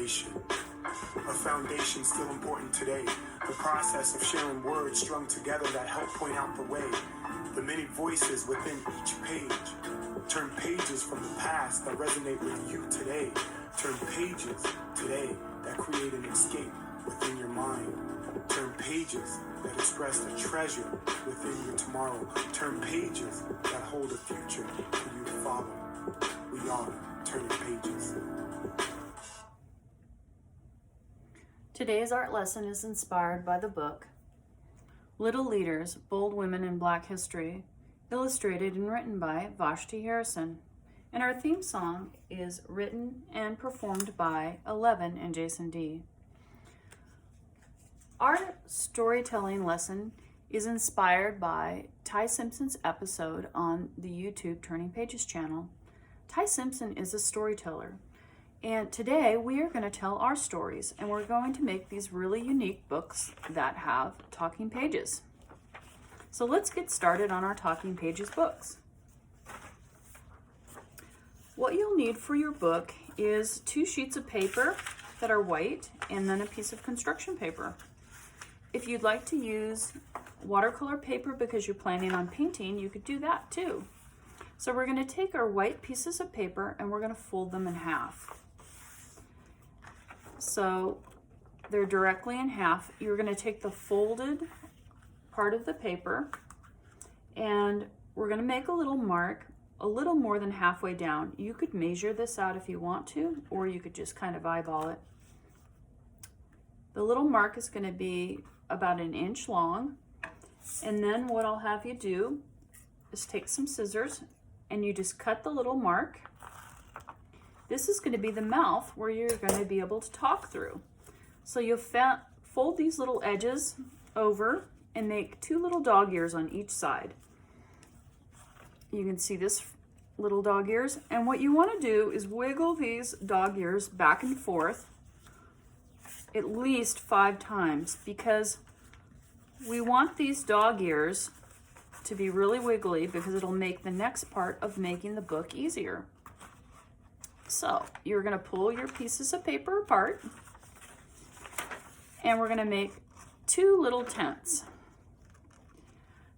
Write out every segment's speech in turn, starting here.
foundation. A foundation still important today. The process of sharing words strung together that help point out the way. The many voices within each page. Turn pages from the past that resonate with you today. Turn pages today that create an escape within your mind. Turn pages that express the treasure within your tomorrow. Turn pages that hold a future for you to follow. We are turning pages. Today's art lesson is inspired by the book Little Leaders, Bold Women in Black History, illustrated and written by Vashti Harrison. And our theme song is written and performed by 11 and Jason D. Our storytelling lesson is inspired by Ty Simpson's episode on the YouTube Turning Pages channel. Ty Simpson is a storyteller, and today we are going to tell our stories, and we're going to make these really unique books that have talking pages. So let's get started on our talking pages books. What you'll need for your book is 2 sheets of paper that are white and then a piece of construction paper. If you'd like to use watercolor paper because you're planning on painting, you could do that too. So we're going to take our white pieces of paper and we're going to fold them in half. So they're directly in half. You're going to take the folded part of the paper and we're going to make a little mark a little more than halfway down. You could measure this out if you want to, or you could just kind of eyeball it. The little mark is going to be about 1 inch long, and then what I'll have you do is take some scissors and you just cut the little mark. This is going to be the mouth where you're going to be able to talk through. So you'll fold these little edges over and make 2 little dog ears on each side. You can see this little dog ears, and what you want to do is wiggle these dog ears back and forth at least 5 times, because we want these dog ears to be really wiggly because it'll make the next part of making the book easier. So you're going to pull your pieces of paper apart and we're going to make 2 little tents.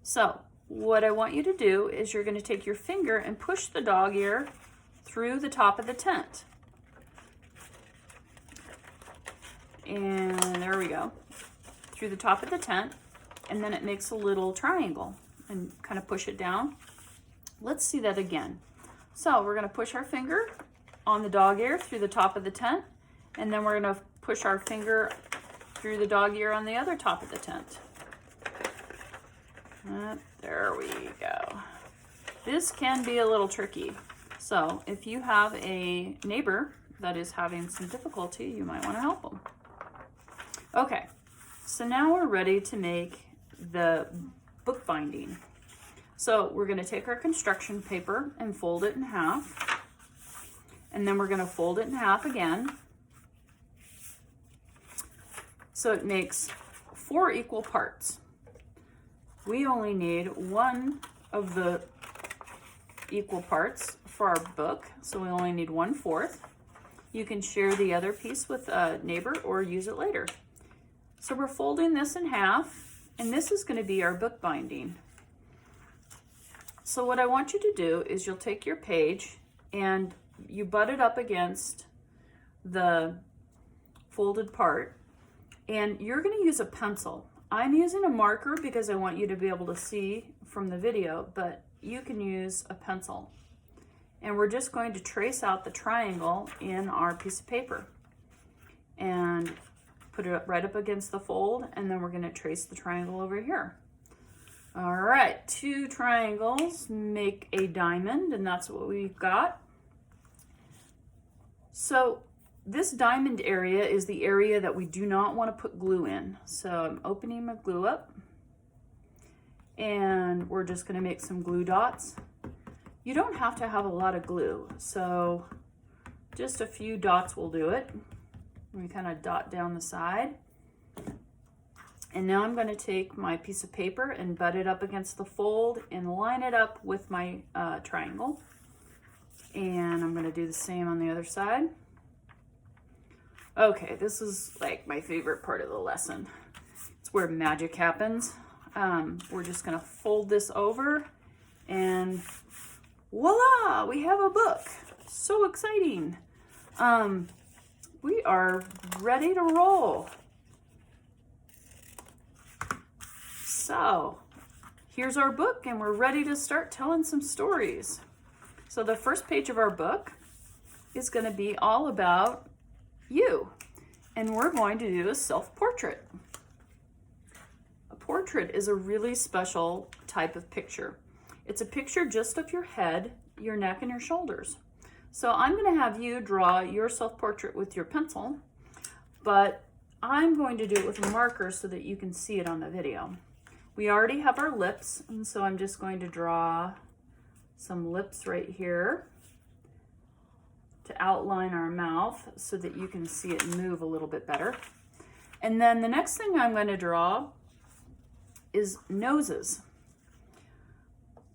So what I want you to do is you're going to take your finger and push the dog ear through the top of the tent. And there we go, through the top of the tent, and then it makes a little triangle, and kind of push it down. Let's see that again. So we're going to push our finger on the dog ear through the top of the tent, and then we're going to push our finger through the dog ear on the other top of the tent. There we go. This can be a little tricky. So if you have a neighbor that is having some difficulty, you might want to help them. Okay, so now we're ready to make the book binding. So we're going to take our construction paper and fold it in half, and then we're going to fold it in half again. So it makes 4 equal parts. We only need 1 of the equal parts for our book, so we only need 1/4. You can share the other piece with a neighbor or use it later. So we're folding this in half, and this is going to be our book binding. So what I want you to do is you'll take your page and you butt it up against the folded part, and you're going to use a pencil. I'm using a marker because I want you to be able to see from the video, but you can use a pencil. And we're just going to trace out the triangle in our piece of paper and put it right up against the fold, and then we're going to trace the triangle over here. All right, 2 triangles make a diamond, and that's what we've got. So this diamond area is the area that we do not want to put glue in. So I'm opening my glue up, and we're just going to make some glue dots. You don't have to have a lot of glue, so just a few dots will do it. We kind of dot down the side. And now I'm going to take my piece of paper and butt it up against the fold and line it up with my triangle. And I'm going to do the same on the other side. Okay, this is like my favorite part of the lesson. It's where magic happens. We're just gonna fold this over and voila, we have a book. So exciting. We are ready to roll. So here's our book and we're ready to start telling some stories. So the first page of our book is going to be all about you. And we're going to do a self-portrait. A portrait is a really special type of picture. It's a picture just of your head, your neck, and your shoulders. So I'm going to have you draw your self-portrait with your pencil, but I'm going to do it with a marker so that you can see it on the video. We already have our lips, and so I'm just going to draw some lips right here to outline our mouth so that you can see it move a little bit better. And then the next thing I'm going to draw is noses.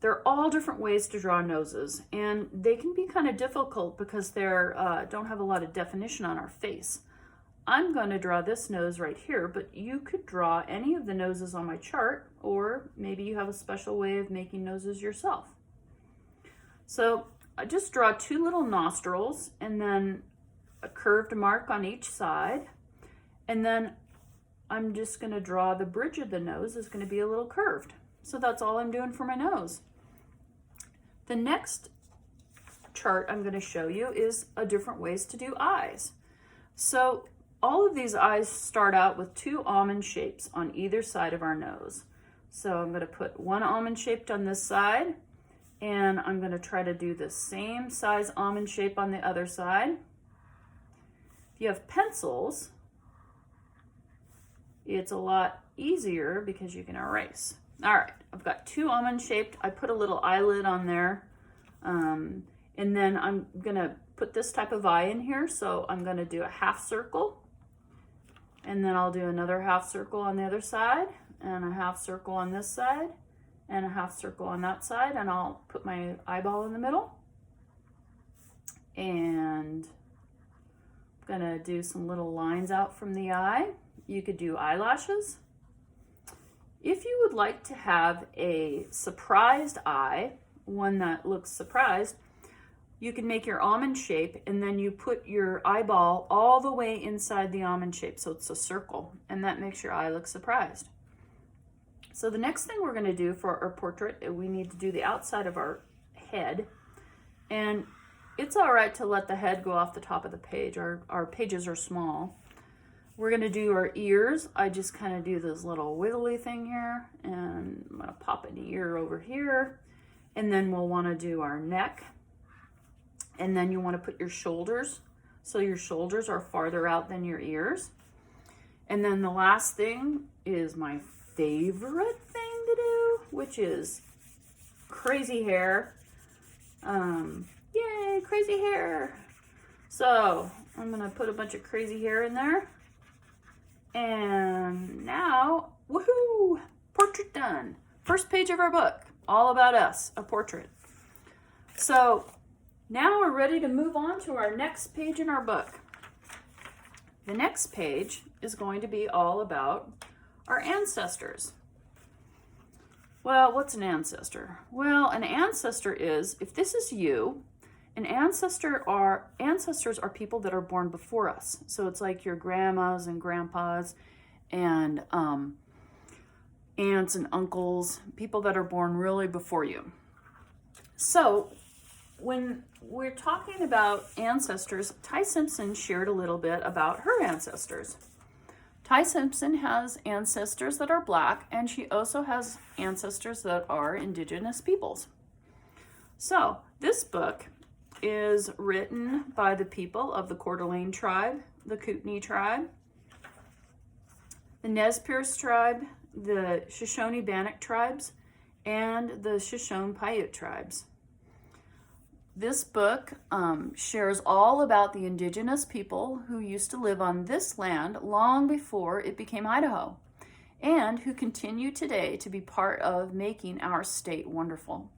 There are all different ways to draw noses, and they can be kind of difficult because they don't have a lot of definition on our face. I'm going to draw this nose right here, but you could draw any of the noses on my chart, or maybe you have a special way of making noses yourself. So I just draw 2 little nostrils and then a curved mark on each side. And then I'm just going to draw the bridge of the nose is going to be a little curved. So that's all I'm doing for my nose. The next chart I'm going to show you is different ways to do eyes. So all of these eyes start out with 2 almond shapes on either side of our nose. So I'm going to put 1 almond shaped on this side, and I'm going to try to do the same size almond shape on the other side. If you have pencils, it's a lot easier because you can erase. All right, I've got 2 almond shaped. I put a little eyelid on there. And then I'm gonna put this type of eye in here. So I'm gonna do a half circle. And then I'll do another half circle on the other side, and a half circle on this side, and a half circle on that side. And I'll put my eyeball in the middle. And I'm gonna do some little lines out from the eye. You could do eyelashes. If you would like to have a surprised eye, one that looks surprised, you can make your almond shape and then you put your eyeball all the way inside the almond shape, so it's a circle, and that makes your eye look surprised. So the next thing we're going to do for our portrait, we need to do the outside of our head, and it's all right to let the head go off the top of the page. Our pages are small. We're going to do our ears. I just kind of do this little wiggly thing here, and I'm going to pop an ear over here, and then we'll want to do our neck, and then you want to put your shoulders, so your shoulders are farther out than your ears. And then the last thing is my favorite thing to do, which is crazy hair. Yay, crazy hair. So I'm going to put a bunch of crazy hair in there. And now, woohoo, portrait done. First page of our book, all about us, a portrait. So now we're ready to move on to our next page in our book. The next page is going to be all about our ancestors. Well, what's an ancestor? Well, an ancestor is, if this is you, ancestors are people that are born before us. So it's like your grandmas and grandpas and aunts and uncles, people that are born really before you. So when we're talking about ancestors, Ty Simpson shared a little bit about her ancestors. Ty Simpson has ancestors that are Black, and she also has ancestors that are Indigenous peoples. So this book is written by the people of the Coeur d'Alene tribe, the Kootenai tribe, the Nez Perce tribe, the Shoshone-Bannock tribes, and the Shoshone-Paiute tribes. This book shares all about the indigenous people who used to live on this land long before it became Idaho, and who continue today to be part of making our state wonderful.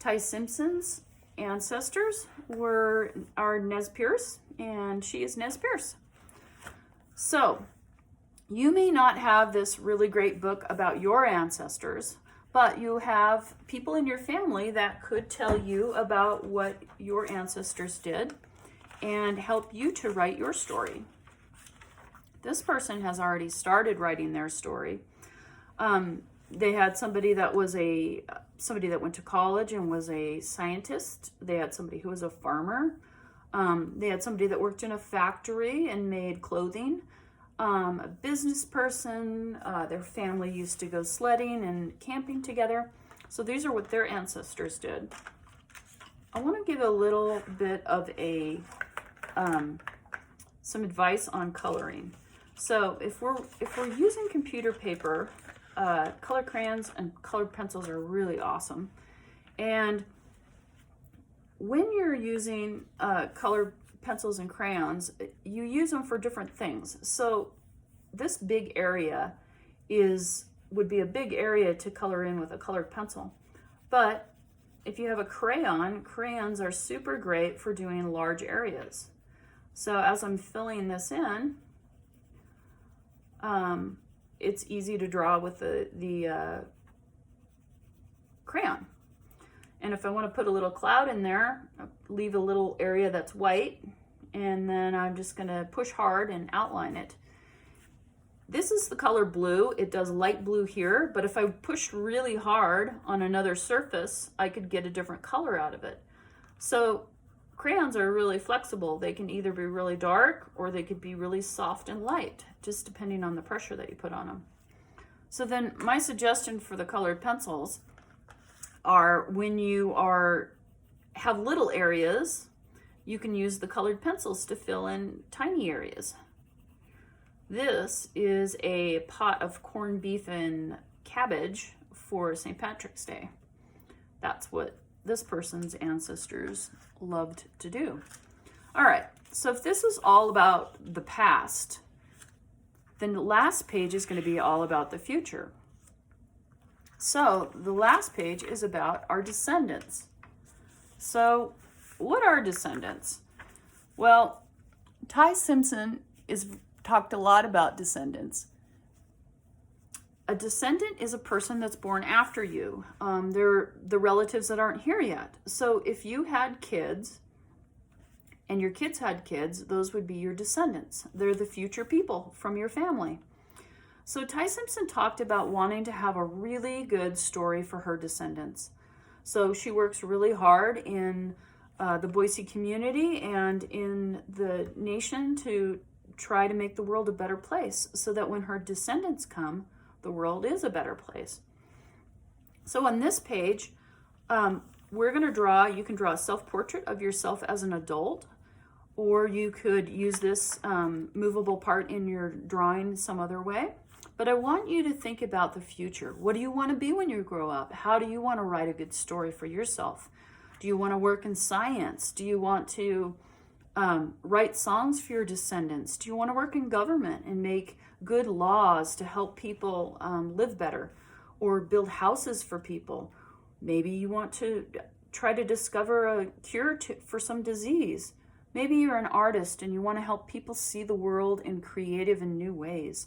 Ty Simpson's ancestors are Nez Perce, and she is Nez Perce. So you may not have this really great book about your ancestors, but you have people in your family that could tell you about what your ancestors did and help you to write your story. This person has already started writing their story. They had somebody that went to college and was a scientist. They had somebody who was a farmer. They had somebody that worked in a factory and made clothing. A business person. Their family used to go sledding and camping together. So these are what their ancestors did. I want to give a little bit of some advice on coloring. So if we're using computer paper, color crayons and colored pencils are really awesome. And when you're using colored pencils and crayons, you use them for different things. So this big area would be a big area to color in with a colored pencil. But if you have a crayon, crayons are super great for doing large areas. So as I'm filling this in, it's easy to draw with the crayon. And if I want to put a little cloud in there, leave a little area that's white, and then I'm just going to push hard and outline it. This is the color blue. It does light blue here, but if I pushed really hard on another surface, I could get a different color out of it. So crayons are really flexible. They can either be really dark or they could be really soft and light, just depending on the pressure that you put on them. So then my suggestion for the colored pencils are when you have little areas, you can use the colored pencils to fill in tiny areas. This is a pot of corned beef and cabbage for St. Patrick's Day. That's what this person's ancestors loved to do. All right, so if this is all about the past, then the last page is going to be all about the future. So the last page is about our descendants. So what are descendants? Well, Ty Simpson talked a lot about descendants. A descendant is a person that's born after you. They're the relatives that aren't here yet. So if you had kids and your kids had kids, those would be your descendants. They're the future people from your family. So Ty Simpson talked about wanting to have a really good story for her descendants. So she works really hard in the Boise community and in the nation to try to make the world a better place so that when her descendants come, the world is a better place. So on this page, we're going to draw, you can draw a self-portrait of yourself as an adult, or you could use this movable part in your drawing some other way. But I want you to think about the future. What do you want to be when you grow up? How do you want to write a good story for yourself? Do you want to work in science? Do you want to write songs for your descendants? Do you want to work in government and make good laws to help people live better, or build houses for people? Maybe you want to try to discover a cure for some disease. Maybe you're an artist and you want to help people see the world in creative and new ways.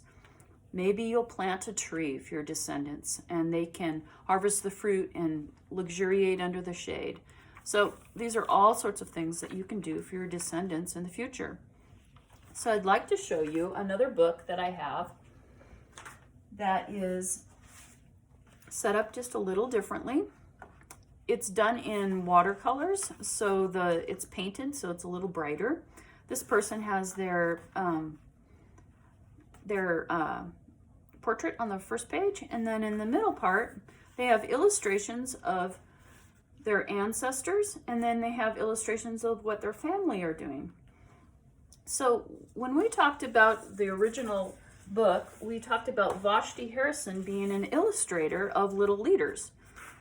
Maybe you'll plant a tree for your descendants and they can harvest the fruit and luxuriate under the shade. So these are all sorts of things that you can do for your descendants in the future. So I'd like to show you another book that I have that is set up just a little differently. It's done in watercolors, so it's painted, so it's a little brighter. This person has their portrait on the first page, and then in the middle part, they have illustrations of their ancestors, and then they have illustrations of what their family are doing. So when we talked about the original book, we talked about Vashti Harrison being an illustrator of Little Leaders.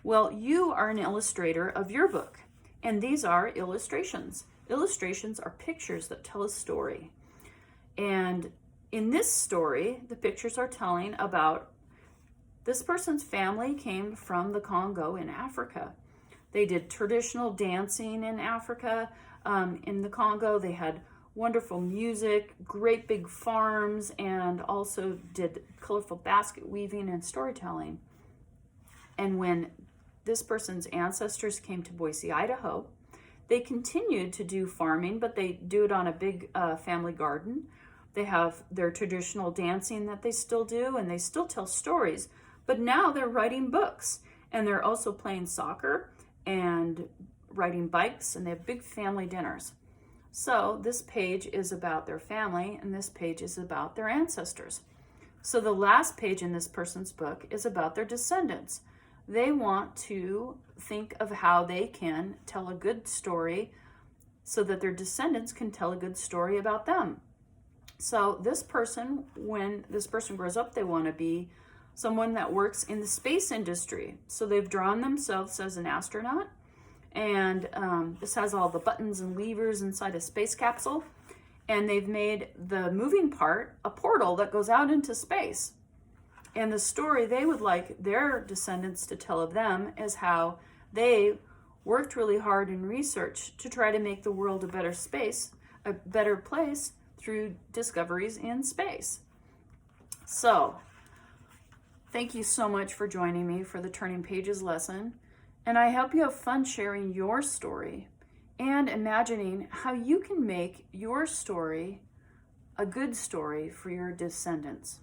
Well, you are an illustrator of your book, and these are illustrations. Illustrations are pictures that tell a story. And in this story, the pictures are telling about this person's family came from the Congo in Africa. They did traditional dancing in Africa. In the Congo, they had wonderful music, great big farms, and also did colorful basket weaving and storytelling. And when this person's ancestors came to Boise, Idaho, they continued to do farming, but they do it on a big family garden. They have their traditional dancing that they still do, and they still tell stories. But now they're writing books, and they're also playing soccer and riding bikes, and they have big family dinners. So this page is about their family, and this page is about their ancestors. So the last page in this person's book is about their descendants. They want to think of how they can tell a good story so that their descendants can tell a good story about them. So this person, when this person grows up, they want to be someone that works in the space industry. So they've drawn themselves as an astronaut, and this has all the buttons and levers inside a space capsule, and they've made the moving part a portal that goes out into space. And the story they would like their descendants to tell of them is how they worked really hard in research to try to make the world a better place through discoveries in space. So, thank you so much for joining me for the Turning Pages lesson. And I hope you have fun sharing your story and imagining how you can make your story a good story for your descendants.